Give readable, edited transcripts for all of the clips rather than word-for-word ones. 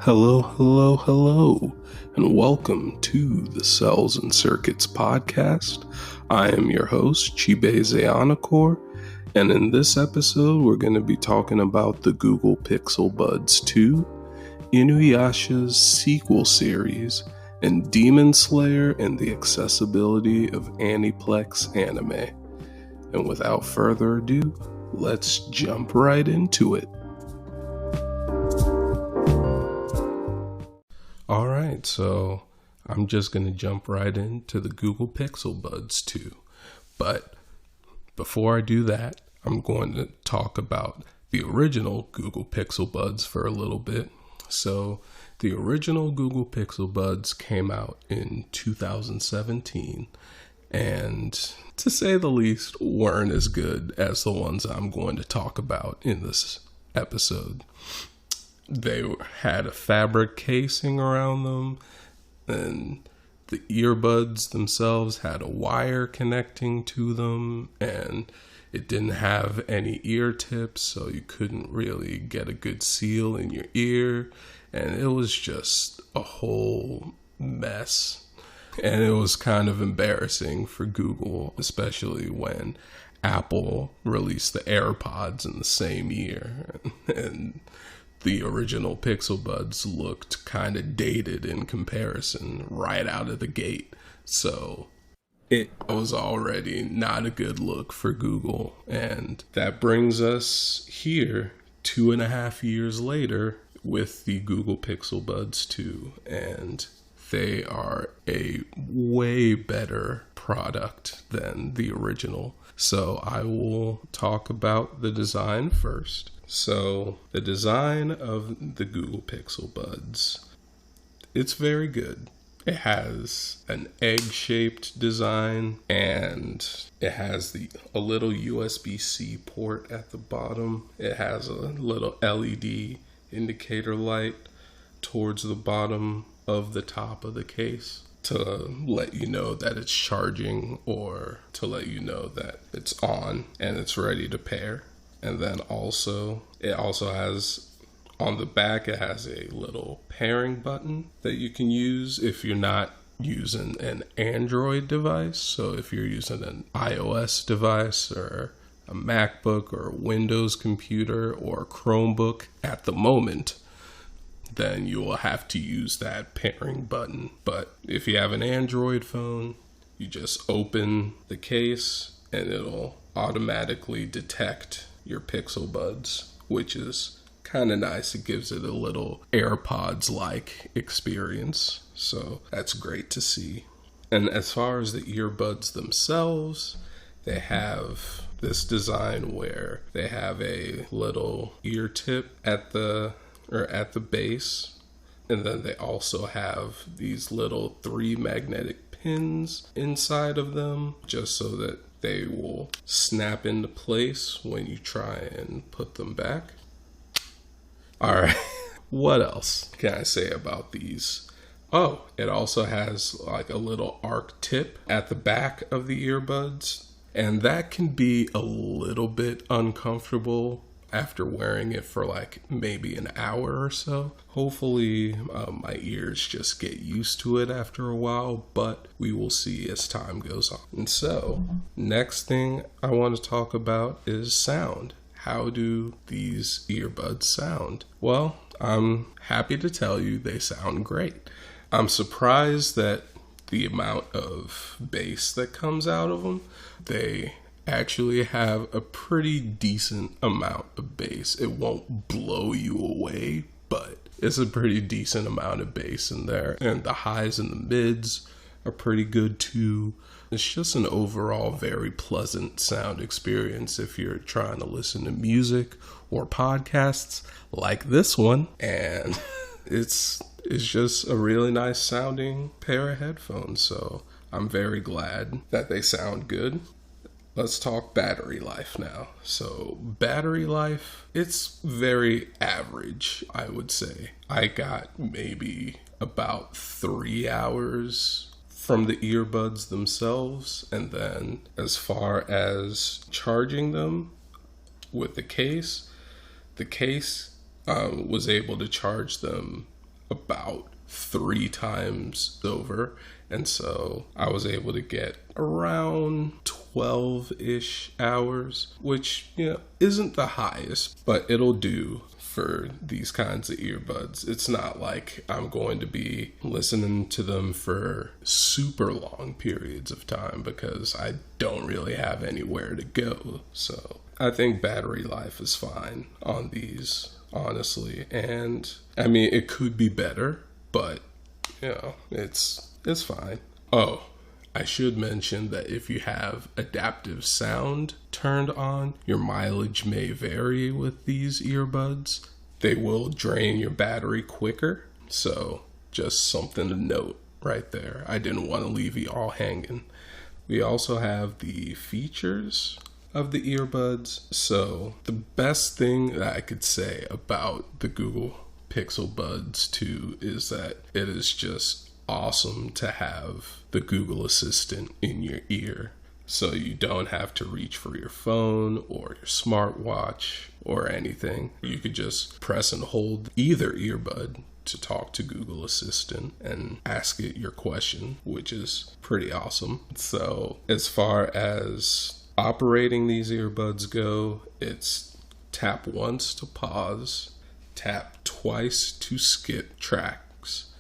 Hello, hello, hello, and welcome to the Cels and Circuits podcast. I am your host, Chibe Zeonakor, and in this episode, we're going to be talking about the Google Pixel Buds 2, Inuyasha's sequel series, and Demon Slayer and the accessibility of Aniplex anime. And without further ado, let's jump right into it. Alright, so I'm just going to jump right into the Google Pixel Buds 2. But before I do that, I'm going to talk about the original Google Pixel Buds for a little bit. So the original Google Pixel Buds came out in 2017 and, to say the least, weren't as good as the ones I'm going to talk about in this episode. They had a fabric casing around them, and the earbuds themselves had a wire connecting to them, and it didn't have any ear tips, so you couldn't really get a good seal in your ear, and it was just a whole mess. And it was kind of embarrassing for Google, especially when Apple released the AirPods in the same year, and the original Pixel Buds looked kind of dated in comparison right out of the gate. So it was already not a good look for Google. And that brings us here 2.5 years later with the Google Pixel Buds 2. And they are a way better product than the original. So I will talk about the design first. So the design of the Google Pixel Buds, it's very good. It has an egg-shaped design, and it has a little USB-C port at the bottom. It has a little LED indicator light towards the bottom of the top of the case to let you know that it's charging or to let you know that it's on and it's ready to pair. And then it also has, on the back, it has a little pairing button that you can use if you're not using an Android device. So if you're using an iOS device or a MacBook or a Windows computer or a Chromebook at the moment, then you will have to use that pairing button. But if you have an Android phone, you just open the case and it'll automatically detect your Pixel Buds, which is kind of nice. It gives it a little AirPods-like experience, so that's great to see. And as far as the earbuds themselves, they have this design where they have a little ear tip at the base, and then they also have these little 3 magnetic pins inside of them, just so that they will snap into place when you try and put them back. Alright, what else can I say about these? Oh, it also has like a little arc tip at the back of the earbuds, and that can be a little bit uncomfortable after wearing it for like maybe an hour or so. Hopefully my ears just get used to it after a while, but we will see as time goes on. And so, next thing I want to talk about is sound. How do these earbuds sound? Well, I'm happy to tell you they sound great. I'm surprised that the amount of bass that comes out of them, they actually have a pretty decent amount of bass. It won't blow you away, but it's a pretty decent amount of bass in there. And the highs and the mids are pretty good too. It's just an overall very pleasant sound experience if you're trying to listen to music or podcasts like this one. And it's just a really nice sounding pair of headphones. So I'm very glad that they sound good. Let's talk battery life now. So battery life, it's very average, I would say. I got maybe about 3 hours from the earbuds themselves. And then as far as charging them with the case was able to charge them about 3 times over. And so I was able to get around 12-ish hours, which, isn't the highest, but it'll do for these kinds of earbuds. It's not like I'm going to be listening to them for super long periods of time because I don't really have anywhere to go. So I think battery life is fine on these, honestly. And I mean, it could be better, but it's fine. Oh, I should mention that if you have adaptive sound turned on, your mileage may vary with these earbuds. They will drain your battery quicker, so just something to note right there. I didn't want to leave you all hanging. We also have the features of the earbuds. So the best thing that I could say about the Google Pixel Buds 2 is that it is just awesome to have the Google Assistant in your ear. So you don't have to reach for your phone or your smartwatch or anything. You could just press and hold either earbud to talk to Google Assistant and ask it your question, which is pretty awesome. So as far as operating these earbuds go, it's tap once to pause, tap twice to skip tracks,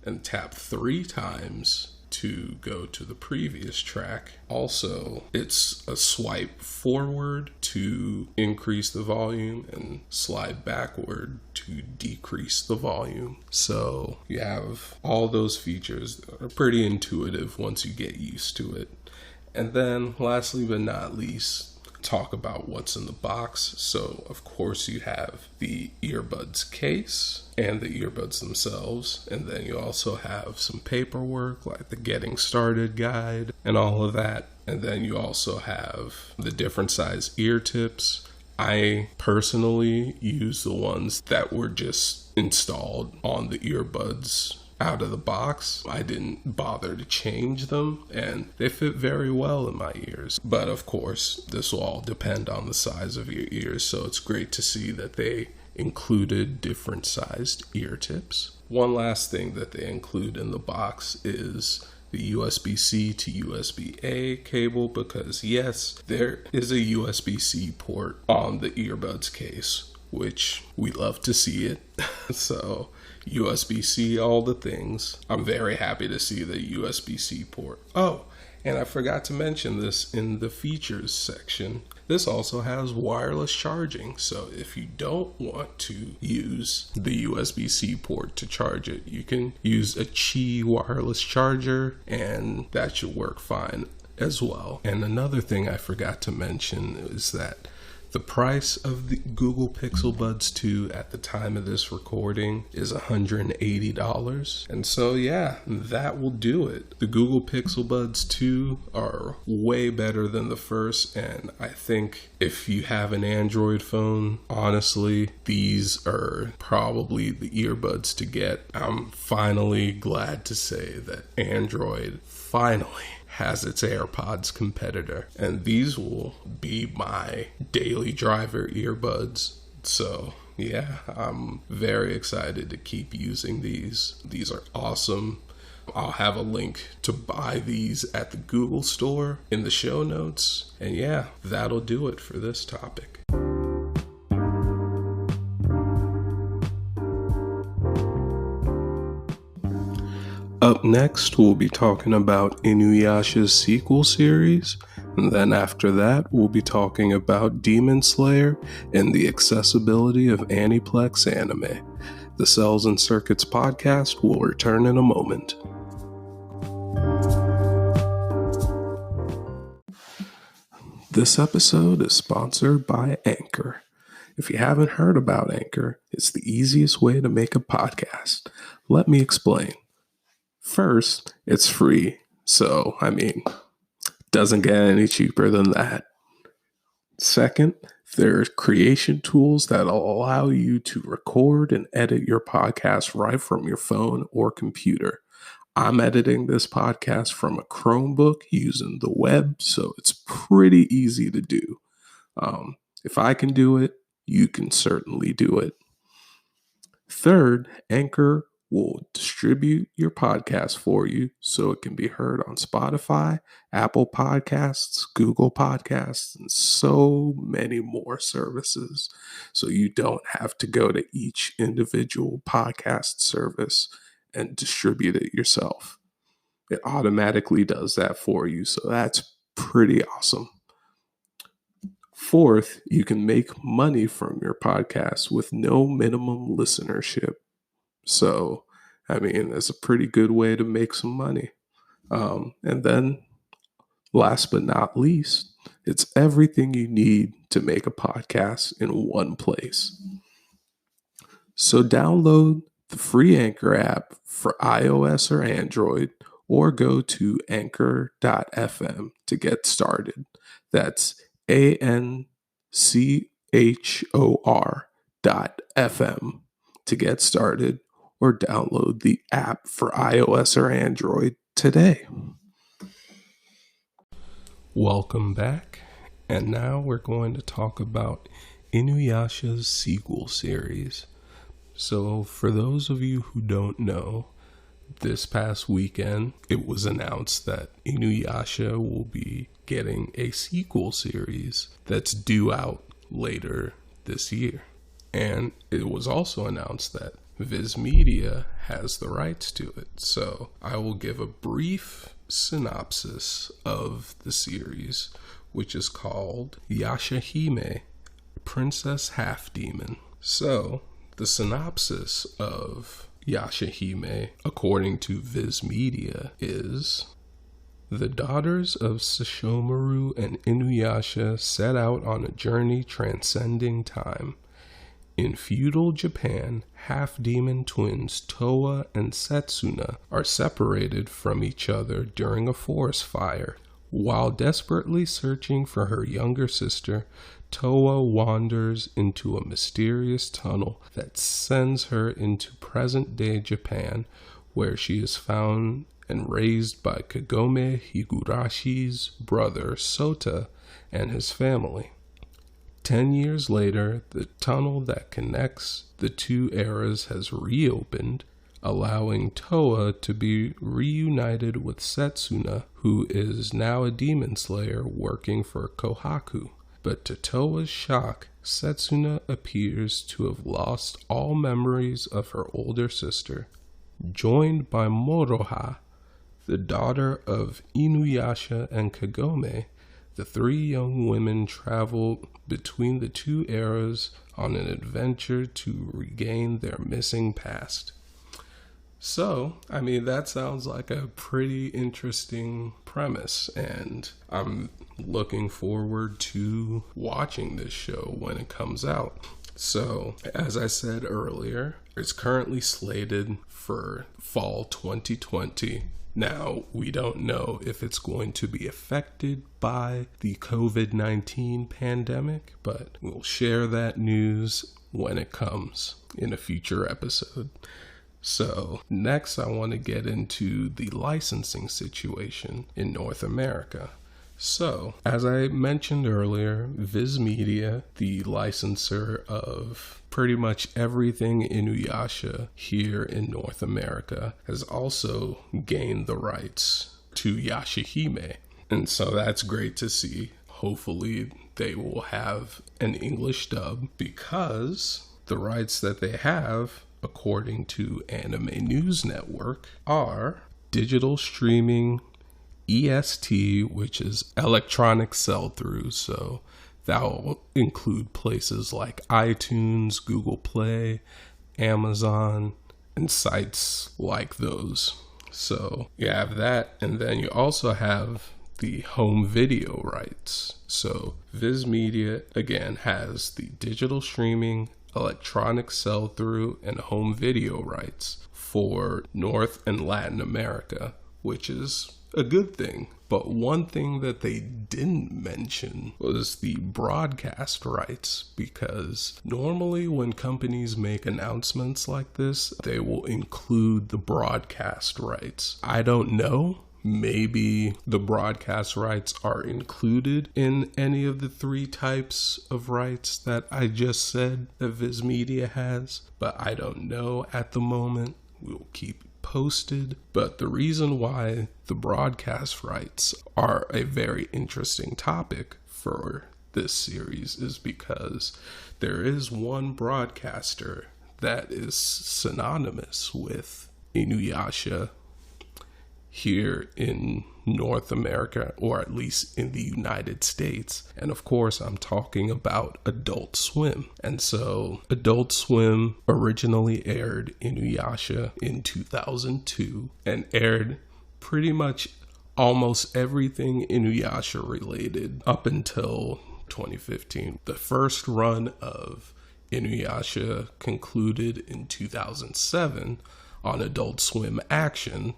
and tap 3 times to go to the previous track. Also, it's a swipe forward to increase the volume and slide backward to decrease the volume. So you have all those features that are pretty intuitive once you get used to it. And then lastly but not least, talk about what's in the box. So of course you have the earbuds case and the earbuds themselves, and then you also have some paperwork like the getting started guide and all of that. And then you also have the different size ear tips. I personally use the ones that were just installed on the earbuds out of the box. I didn't bother to change them, and they fit very well in my ears. But of course, this will all depend on the size of your ears, so it's great to see that they included different sized ear tips. One last thing that they include in the box is the USB-C to USB-A cable, because yes, there is a USB-C port on the earbuds case, which we love to see it. So USB-C, all the things. I'm very happy to see the USB-C port. Oh, and I forgot to mention this in the features section. This also has wireless charging. So if you don't want to use the USB-C port to charge it, you can use a Qi wireless charger, and that should work fine as well. And another thing I forgot to mention is that the price of the Google Pixel Buds 2 at the time of this recording is $180. And so yeah, that will do it. The Google Pixel Buds 2 are way better than the first, and I think if you have an Android phone, honestly, these are probably the earbuds to get. I'm finally glad to say that Android finally has its AirPods competitor, and these will be my daily driver earbuds. So yeah, I'm very excited to keep using these. These are awesome. I'll have a link to buy these at the Google store in the show notes. And yeah, that'll do it for this topic. Up next, we'll be talking about Inuyasha's sequel series, and then after that, we'll be talking about Demon Slayer and the accessibility of Aniplex anime. The Cels and Circuits podcast will return in a moment. This episode is sponsored by Anchor. If you haven't heard about Anchor, it's the easiest way to make a podcast. Let me explain. First, it's free, so, doesn't get any cheaper than that. Second, there are creation tools that will allow you to record and edit your podcast right from your phone or computer. I'm editing this podcast from a Chromebook using the web, so it's pretty easy to do. If I can do it, you can certainly do it. Third, Anchor will distribute your podcast for you so it can be heard on Spotify, Apple Podcasts, Google Podcasts, and so many more services. So you don't have to go to each individual podcast service and distribute it yourself. It automatically does that for you. So that's pretty awesome. Fourth, you can make money from your podcast with no minimum listenership. So, I mean, that's a pretty good way to make some money. And then, last but not least, it's everything you need to make a podcast in one place. So, download the free Anchor app for iOS or Android, or go to anchor.fm to get started. That's ANCHOR.FM to get started, or download the app for iOS or Android today. Welcome back, and now we're going to talk about Inuyasha's sequel series. So, for those of you who don't know, this past weekend it was announced that Inuyasha will be getting a sequel series that's due out later this year. And it was also announced that Viz Media has the rights to it. So I will give a brief synopsis of the series, which is called Yashahime, Princess Half Demon. So the synopsis of Yashahime, according to Viz Media, is: the daughters of Sesshomaru and Inuyasha set out on a journey transcending time. In feudal Japan, half-demon twins Towa and Setsuna are separated from each other during a forest fire. While desperately searching for her younger sister, Towa wanders into a mysterious tunnel that sends her into present-day Japan, where she is found and raised by Kagome Higurashi's brother Sota and his family. 10 years later, the tunnel that connects the two eras has reopened, allowing Towa to be reunited with Setsuna, who is now a demon slayer working for Kohaku. But to Towa's shock, Setsuna appears to have lost all memories of her older sister. Joined by Moroha, the daughter of Inuyasha and Kagome, the three young women travel between the two eras on an adventure to regain their missing past. So, I mean, that sounds like a pretty interesting premise, and I'm looking forward to watching this show when it comes out. So, as I said earlier, it's currently slated for fall 2020. Now, we don't know if it's going to be affected by the COVID-19 pandemic, but we'll share that news when it comes in a future episode. So, next I want to get into the licensing situation in North America. So, as I mentioned earlier, Viz Media, the licensor of pretty much everything Inuyasha here in North America, has also gained the rights to Yashahime. And so that's great to see. Hopefully they will have an English dub, because the rights that they have, according to Anime News Network, are digital streaming, EST, which is electronic sell-through, so that will include places like iTunes, Google Play, Amazon, and sites like those. So you have that, and then you also have the home video rights. So Viz Media, again, has the digital streaming, electronic sell-through, and home video rights for North and Latin America, which is a good thing. But one thing that they didn't mention was the broadcast rights, because normally when companies make announcements like this, they will include the broadcast rights. I don't know. Maybe the broadcast rights are included in any of the three types of rights that I just said that Viz Media has, but I don't know at the moment. We'll keep posted. But the reason why the broadcast rights are a very interesting topic for this series is because there is one broadcaster that is synonymous with Inuyasha here in North America, or at least in the United States. And of course, I'm talking about Adult Swim. And so Adult Swim originally aired Inuyasha in 2002 and aired pretty much almost everything Inuyasha related up until 2015. The first run of Inuyasha concluded in 2007 on Adult Swim Action,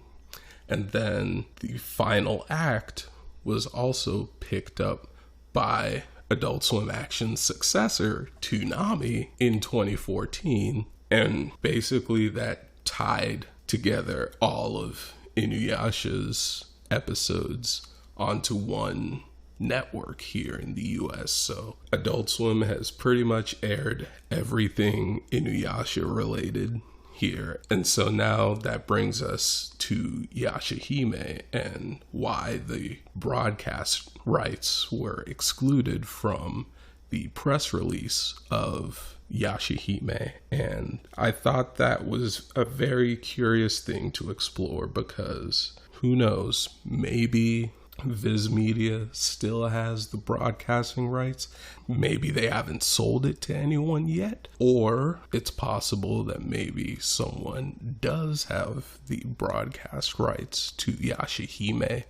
and then the final act was also picked up by Adult Swim Action's successor, Toonami, in 2014, and basically that tied together all of Inuyasha's episodes onto one network here in the US. So Adult Swim has pretty much aired everything Inuyasha related here. And so now that brings us to Yashahime and why the broadcast rights were excluded from the press release of Yashahime. And I thought that was a very curious thing to explore because who knows, maybe Viz Media still has the broadcasting rights. Maybe they haven't sold it to anyone yet. Or it's possible that maybe someone does have the broadcast rights to Yashahime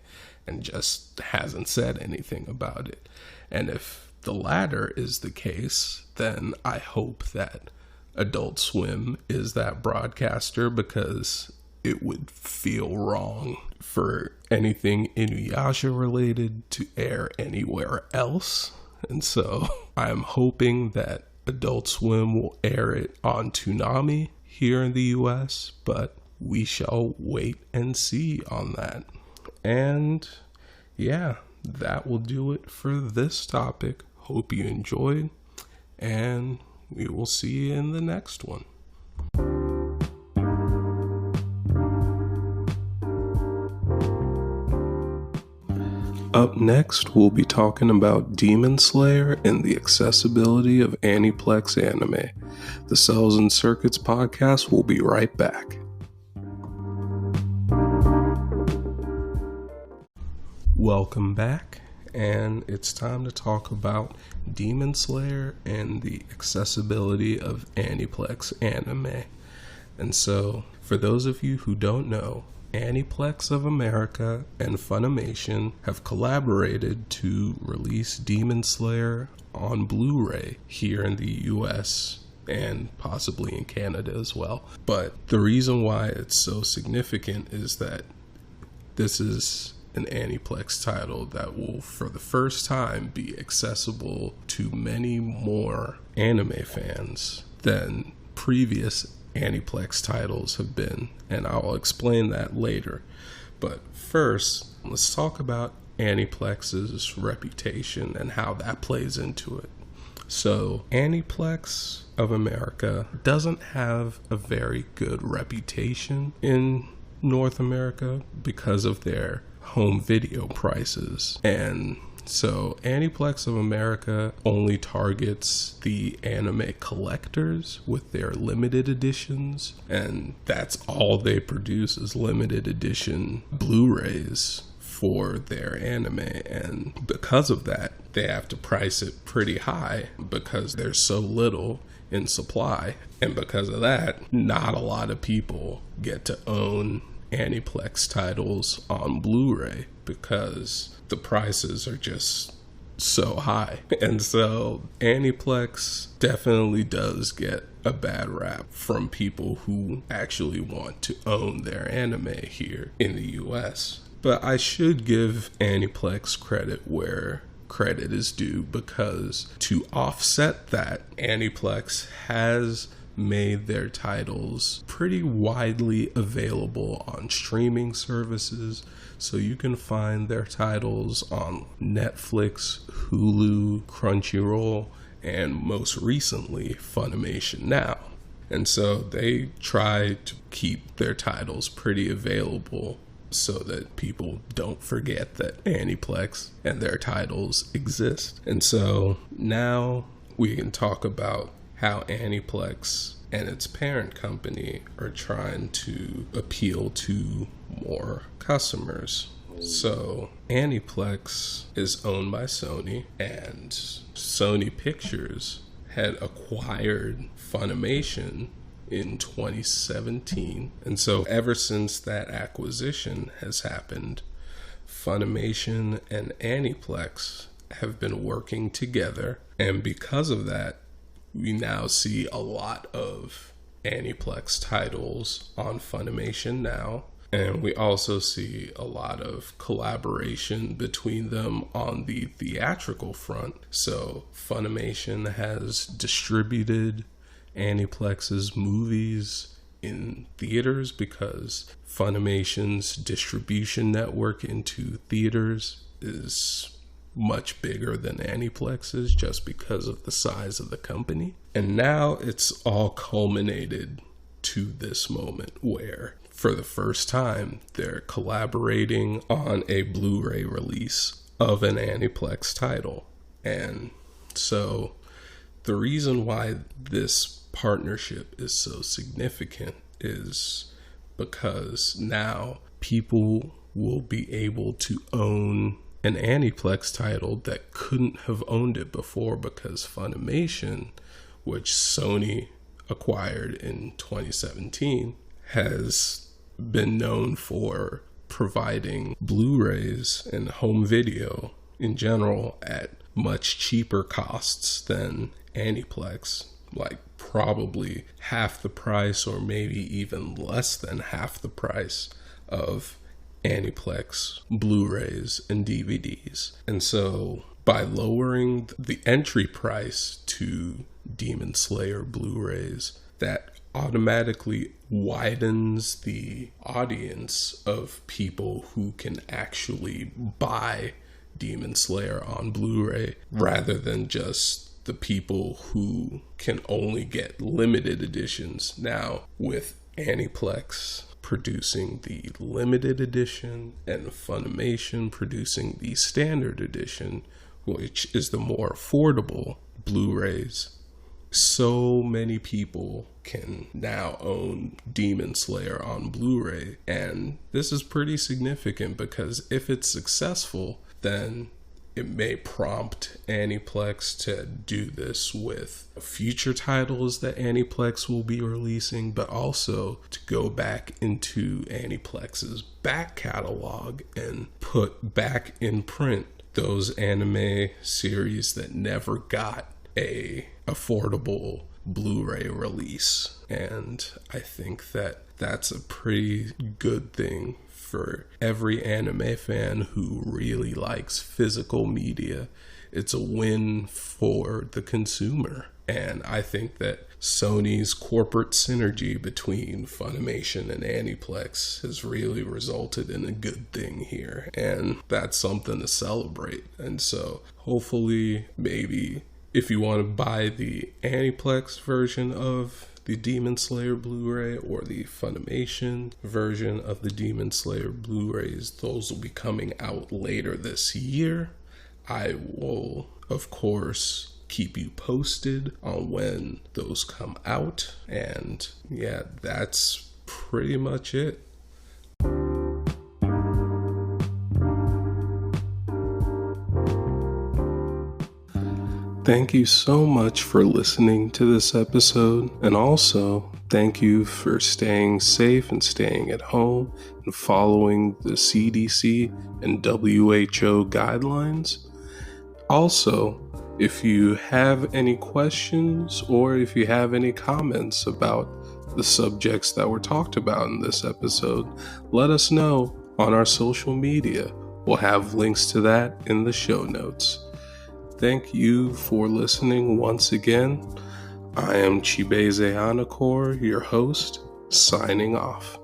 and just hasn't said anything about it. And if the latter is the case, then I hope that Adult Swim is that broadcaster, because it would feel wrong for anything Inuyasha related to air anywhere else. And so I'm hoping that Adult Swim will air it on Toonami here in the US, but we shall wait and see on that. And yeah, that will do it for this topic. Hope you enjoyed, and we will see you in the next one. Up next, we'll be talking about Demon Slayer and the accessibility of Aniplex anime. The Cels and Circuits podcast will be right back. Welcome back, and it's time to talk about Demon Slayer and the accessibility of Aniplex anime. And so, for those of you who don't know, Aniplex of America and Funimation have collaborated to release Demon Slayer on Blu-ray here in the US and possibly in Canada as well. But the reason why it's so significant is that this is an Aniplex title that will, for the first time, be accessible to many more anime fans than previous Aniplex titles have been, and I'll explain that later. But first, let's talk about Aniplex's reputation and how that plays into it. So, Aniplex of America doesn't have a very good reputation in North America because of their home video prices. And so Aniplex of America only targets the anime collectors with their limited editions, and that's all they produce is limited edition Blu-rays for their anime. And because of that, they have to price it pretty high because there's so little in supply. And because of that, not a lot of people get to own Aniplex titles on Blu-ray because the prices are just so high. And so Aniplex definitely does get a bad rap from people who actually want to own their anime here in the US. But I should give Aniplex credit where credit is due, because to offset that, Aniplex has made their titles pretty widely available on streaming services. So you can find their titles on Netflix, Hulu, Crunchyroll, and most recently, Funimation Now. And so they try to keep their titles pretty available so that people don't forget that Aniplex and their titles exist. And so now we can talk about how Aniplex and its parent company are trying to appeal to more customers. So Aniplex is owned by Sony, and Sony Pictures had acquired Funimation in 2017. And so ever since that acquisition has happened, Funimation and Aniplex have been working together. And because of that, we now see a lot of Aniplex titles on Funimation now. And we also see a lot of collaboration between them on the theatrical front. So Funimation has distributed Aniplex's movies in theaters because Funimation's distribution network into theaters is much bigger than Aniplex's just because of the size of the company. And now it's all culminated to this moment where for the first time they're collaborating on a Blu-ray release of an Aniplex title. And so the reason why this partnership is so significant is because now people will be able to own an Aniplex title that couldn't have owned it before, because Funimation, which Sony acquired in 2017, has been known for providing Blu-rays and home video in general at much cheaper costs than Aniplex, like probably half the price or maybe even less than half the price of Aniplex Blu-rays and DVDs. And so by lowering the entry price to Demon Slayer Blu-rays, that automatically widens the audience of people who can actually buy Demon Slayer on Blu-ray rather than just the people who can only get limited editions. Now, with Aniplex producing the limited edition and Funimation producing the standard edition, which is the more affordable Blu-rays, so many people can now own Demon Slayer on Blu-ray. And this is pretty significant because if it's successful, then it may prompt Aniplex to do this with future titles that Aniplex will be releasing, but also to go back into Aniplex's back catalog and put back in print those anime series that never got a affordable Blu-ray release. And I think that that's a pretty good thing for every anime fan who really likes physical media. It's a win for the consumer. And I think that Sony's corporate synergy between Funimation and Aniplex has really resulted in a good thing here. And that's something to celebrate. And so hopefully, maybe if you want to buy the Aniplex version of the Demon Slayer Blu-ray or the Funimation version of the Demon Slayer Blu-rays, those will be coming out later this year. I will, of course, keep you posted on when those come out. And yeah, that's pretty much it. Thank you so much for listening to this episode, and also thank you for staying safe and staying at home and following the CDC and WHO guidelines. Also, if you have any questions or if you have any comments about the subjects that were talked about in this episode, let us know on our social media. We'll have links to that in the show notes. Thank you for listening once again. I am Chibeze Anakor, your host, signing off.